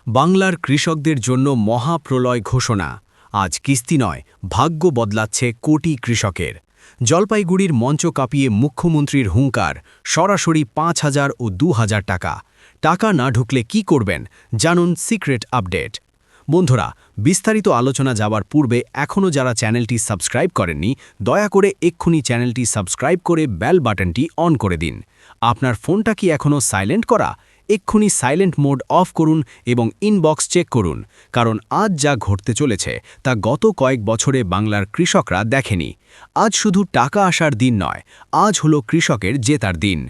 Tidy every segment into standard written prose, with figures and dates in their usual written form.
বাংলার কৃষকদের জন্য মহাপ্রলয় ঘোষণা। আজ কিস্তি নয়, ভাগ্য বদলাচ্ছে কোটি কৃষকের। জলপাইগুড়ির মঞ্চ কাঁপিয়ে মুখ্যমন্ত্রীর হুঙ্কার, সরাসরি ৫,০০০ ও ২,০০০ টাকা। টাকা না ঢুকলে কি করবেন, জানুন সিক্রেট আপডেট। বন্ধুরা, বিস্তারিত আলোচনা যাওয়ার পূর্বে এখনও যারা চ্যানেলটি সাবস্ক্রাইব করেননি, দয়া করে এক্ষুনি চ্যানেলটি সাবস্ক্রাইব করে বেল বাটনটি অন করে দিন। আপনার ফোনটা কি এখনও সাইলেন্ট করা? এক্ষুনি সাইলেন্ট মোড অফ করুন এবং ইনবক্স চেক করুন, কারণ আজ যা ঘটতে চলেছে তা গত কয়েক বছরে বাংলার কৃষকরা দেখেনি। আজ শুধু টাকা আসার দিন নয়, আজ হলো কৃষকের জেতার দিন।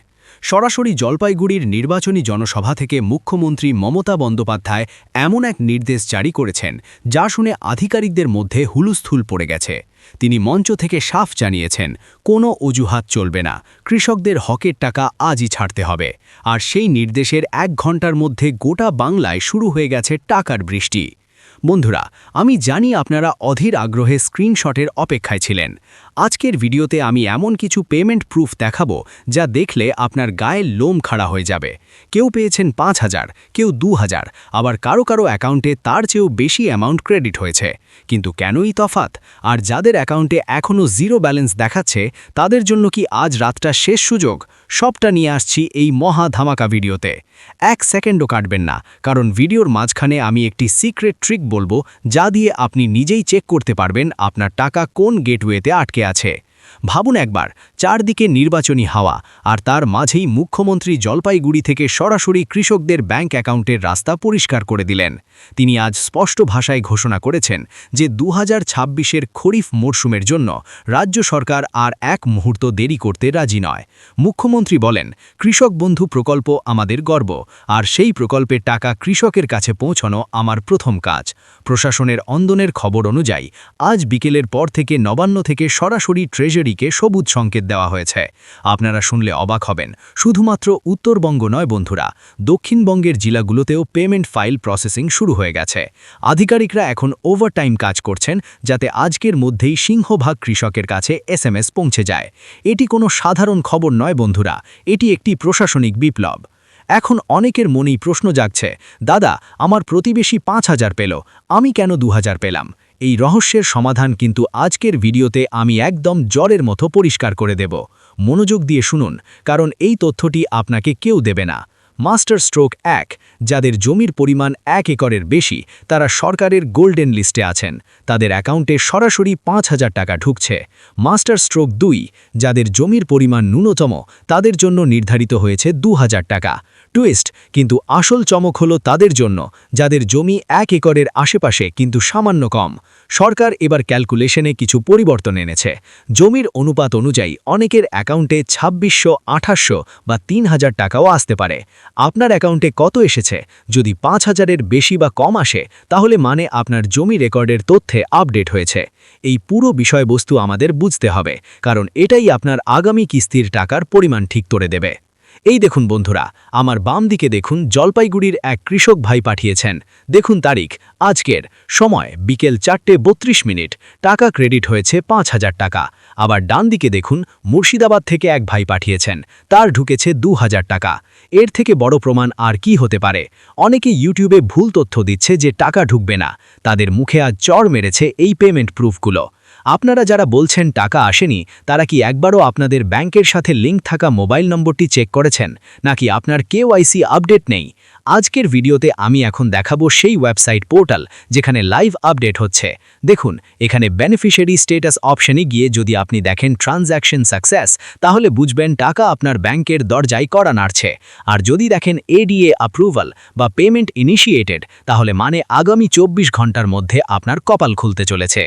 সরাসরি জলপাইগুড়ির নির্বাচনী জনসভা থেকে মুখ্যমন্ত্রী মমতা বন্দ্যোপাধ্যায় এমন এক নির্দেশ জারি করেছেন যা শুনে আধিকারিকদের মধ্যে হুলুস্থুল পড়ে গেছে। তিনি মঞ্চ থেকে সাফ জানিয়েছেন, কোনো অজুহাত চলবে না, কৃষকদের হকের টাকা আজই ছাড়তে হবে। আর সেই নির্দেশের ১ ঘন্টার মধ্যে গোটা বাংলায় শুরু হয়ে গেছে টাকার বৃষ্টি। বন্ধুরা, আমি জানি আপনারা অধীর আগ্রহে স্ক্রিনশটের অপেক্ষায় ছিলেন। আজকের ভিডিওতে আমি এমন কিছু পেমেন্ট প্রুফ দেখাবো যা দেখলে আপনার গায়ের লোম খাড়া হয়ে যাবে। কেউ পেয়েছেন ৫,০০০, কেউ ২,০০০, আবার কারো কারো অ্যাকাউন্টে তার চেয়েও বেশি অ্যামাউন্ট ক্রেডিট হয়েছে। কিন্তু কেনই তফাৎ? আর যাদের অ্যাকাউন্টে এখনও জিরো ব্যালেন্স দেখাচ্ছে, তাদের জন্য কি আজ রাতটা শেষ সুযোগ? সবটা নিয়ে আসছি এই মহা ধামাকা ভিডিওতে। ১ সেকেন্ডও কাটবেন না, কারণ ভিডিওর মাঝখানে আমি একটি সিক্রেট ট্রিক বলবো যা দিয়ে আপনি নিজেই চেক করতে পারবেন আপনার টাকা কোন গেটওয়েতে আটকে আছে। ভাবুন একবার, চারদিকে নির্বাচনী হাওয়া, আর তার মাঝেই মুখ্যমন্ত্রী জলপাইগুড়ি থেকে সরাসরি কৃষকদের ব্যাংক অ্যাকাউন্টের রাস্তা পরিষ্কার করে দিলেন। তিনি আজ স্পষ্ট ভাষায় ঘোষণা করেছেন যে ২০২৬-এর খরিফ মরশুমের জন্য রাজ্য সরকার আর এক মুহূর্ত দেরি করতে রাজি নয়। মুখ্যমন্ত্রী বলেন, কৃষক বন্ধু প্রকল্প আমাদের গর্ব, আর সেই প্রকল্পের টাকা কৃষকের কাছে পৌঁছানো আমার প্রথম কাজ। প্রশাসনের অন্দনের খবর অনুযায়ী আজ বিকেলের পর থেকে নবান্ন থেকে সরাসরি ট্রেজারিকে সবুজ সংকেত দেওয়া হয়েছে। আপনারা শুনলে অবাক হবেন, শুধুমাত্র উত্তরবঙ্গ নয় বন্ধুরা, দক্ষিণবঙ্গের জেলাগুলোতেও পেমেন্ট ফাইল প্রসেসিং শুরু হয়ে গেছে। আধিকারিকরা এখন ওভারটাইম কাজ করছেন যাতে আজকের মধ্যেই সিংহভাগ কৃষকের কাছে SMS পৌঁছে যায়। এটি কোনো সাধারণ খবর নয় বন্ধুরা, এটি একটি প্রশাসনিক বিপ্লব। এখন অনেকের মনেই প্রশ্ন জাগছে, দাদা, আমার প্রতিবেশী ৫,০০০ পেল, আমি কেন ২,০০০ পেলাম? এই রহস্যের সমাধান কিন্তু আজকের ভিডিওতে আমি একদম জ্বরের মতো পরিষ্কার করে দেব। মনোযোগ দিয়ে শুনুন, কারণ এই তথ্যটি আপনাকে কেউ দেবে না। মাস্টার স্ট্রোক ১, যাদের জমির পরিমাণ ১ একরের বেশি, তারা সরকারের গোল্ডেন লিস্টে আছেন, তাদের অ্যাকাউন্টে সরাসরি ৫,০০০ টাকা ঢুকছে। মাস্টার স্ট্রোক ২, যাদের জমির পরিমাণ ন্যূনতম, তাদের জন্য নির্ধারিত হয়েছে ২,০০০ টাকা। টুইস্ট, কিন্তু আসল চমক হলো তাদের জন্য যাদের জমি ১ একরের আশেপাশে কিন্তু সামান্য কম। সরকার এবার ক্যালকুলেশনে কিছু পরিবর্তন এনেছে। জমির অনুপাত অনুযায়ী অনেকের অ্যাকাউন্টে ২৬০০, ২৮০০ বা ৩,০০০ টাকাও আসতে পারে। আপনার অ্যাকাউন্টে কত এসেছে? যদি ৫,০০০-এর বেশি বা কম আসে, তাহলে মানে আপনার জমি রেকর্ডের তথ্যে আপডেট হয়েছে। এই পুরো বিষয়বস্তু আমাদের বুঝতে হবে, কারণ এটাই আপনার আগামী কিস্তির টাকার পরিমাণ ঠিক করে দেবে। এই দেখুন বন্ধুরা, আমার বাম দিকে দেখুন, জলপাইগুড়ির এক কৃষক ভাই পাঠিয়েছেন। দেখুন তারিখ, আজকের সময় বিকেল ৪:৩২। টাকা ক্রেডিট হয়েছে ৫,০০০ টাকা। আবার ডান দিকে দেখুন, মুর্শিদাবাদ থেকে এক ভাই পাঠিয়েছেন, তার ঢুকেছে ২,০০০ টাকা। এর থেকে বড় প্রমাণ আর কি হতে পারে? অনেকে ইউটিউবে ভুল তথ্য দিচ্ছে যে টাকা ঢুকবে না, তাদের মুখে আজ চড় মেরেছে এই পেমেন্ট প্রুফগুলো। আপনারা যারা বলছেন টাকা আসেনি, তারা কি একবারও আপনাদের ব্যাংকের সাথে লিঙ্ক থাকা মোবাইল নম্বরটি চেক করেছেন, নাকি আপনার KYC আপডেট নেই? আজকের ভিডিওতে আমি এখন দেখাবো সেই ওয়েবসাইট পোর্টাল যেখানে লাইভ আপডেট হচ্ছে। দেখুন, এখানে বেনিফিশিয়ারি স্ট্যাটাস অপশনে গিয়ে যদি আপনি দেখেন ট্রানজ্যাকশন সাকসেস, তাহলে বুঝবেন টাকা আপনার ব্যাংকের দরজায় কড়া নাড়ছে। আর যদি দেখেন ADA অ্যাপ্রুভাল বা পেমেন্ট ইনিশিয়েটেড, তাহলে মানে আগামী ২৪ ঘন্টার মধ্যে আপনার কপাল খুলতে চলেছে।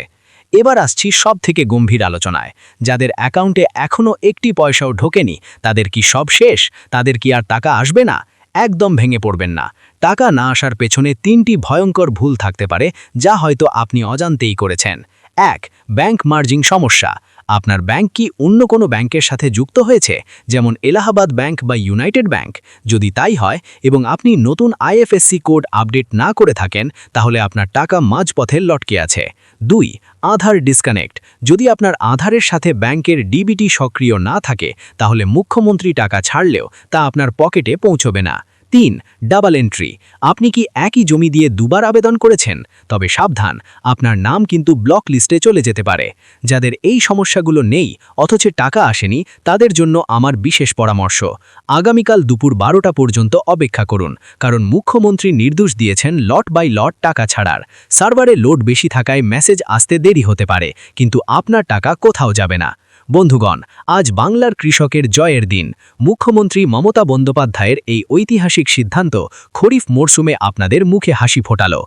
এবার আসছি সব থেকে গম্ভীর আলোচনায়। যাদের অ্যাকাউন্টে এখনও একটি পয়সাও ঢোকেনি, তাদের কি সব শেষ? তাদের কি আর টাকা আসবে না? একদম ভেঙে পড়বেন না। টাকা না আসার পেছনে ৩টি ভয়ঙ্কর ভুল থাকতে পারে, যা হয়তো আপনি অজান্তেই করেছেন। ১. ব্যাংক মার্জিং সমস্যা। আপনার ব্যাংক কি অন্য কোনো ব্যাংকের সাথে যুক্ত হয়েছে, যেমন এলাহাবাদ ব্যাংক বা ইউনাইটেড ব্যাংক? যদি তাই হয় এবং আপনি নতুন IFSC কোড আপডেট না করে থাকেন, তাহলে আপনার টাকা মাঝপথে লটকে আছে। ২. আধার ডিসকানেক্ট। যদি আপনার আধারের সাথে ব্যাংকের DBT সক্রিয় না থাকে, তাহলে মুখ্যমন্ত্রী টাকা ছাড়লেও তা আপনার পকেটে পৌঁছবে না। 3. Double entry. আপনি কি একই জমি দিয়ে দুবার আবেদন করেছেন? তবে সাবধান, আপনার নাম কিন্তু ব্লক লিস্টে চলে যেতে পারে। যাদের এই সমস্যাগুলো নেই অথচ টাকা আসেনি, তাদের জন্য আমার বিশেষ পরামর্শ। আগামীকাল দুপুর 12টা পর্যন্ত অপেক্ষা করুন, কারণ মুখ্যমন্ত্রী নির্দেশ দিয়েছেন লট বাই লট টাকা ছাড়ার। সার্ভারে লোড বেশি থাকায় মেসেজ আসতে দেরি হতে পারে, কিন্তু আপনার টাকা কোথাও যাবে না। বন্ধুগণ, আজ বাংলার কৃষকের জয়ের দিন। মুখ্যমন্ত্রী মমতা বন্দ্যোপাধ্যায়ের এই ঐতিহাসিক সিদ্ধান্ত খরিফ মরশুমে আপনাদের মুখে হাসি ফোটালো।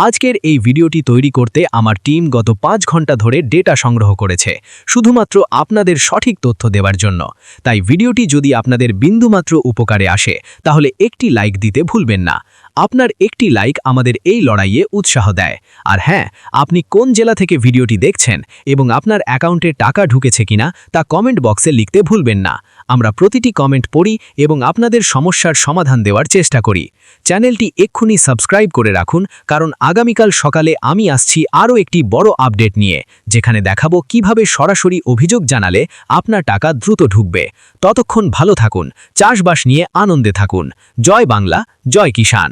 আজকের এই ভিডিওটি তৈরি করতে আমার টিম গত 5 ঘন্টা ধরে ডেটা সংগ্রহ করেছে, শুধুমাত্র আপনাদের সঠিক তথ্য দেওয়ার জন্য। তাই ভিডিওটি যদি আপনাদের বিন্দুমাত্র উপকারে আসে, তাহলে একটি লাইক দিতে ভুলবেন না। আপনার একটি লাইক আমাদের এই লড়াইয়ে উৎসাহ দেয়। আর হ্যাঁ, আপনি কোন জেলা থেকে ভিডিওটি দেখছেন এবং আপনার অ্যাকাউন্টে টাকা ঢুকেছে কিনা তা কমেন্ট বক্সে লিখতে ভুলবেন না। আমরা প্রতিটি কমেন্ট পড়ি এবং আপনাদের সমস্যার সমাধান দেওয়ার চেষ্টা করি। চ্যানেলটি এক্ষুনি সাবস্ক্রাইব করে রাখুন, কারণ আগামীকাল সকালে আমি আসছি আরও একটি বড় আপডেট নিয়ে, যেখানে দেখাবো কিভাবে সরাসরি অভিযোগ জানালে আপনার টাকা দ্রুত ঢুকবে। ততক্ষণ ভালো থাকুন, চাষবাস নিয়ে আনন্দে থাকুন। জয় বাংলা, জয় কিষাণ।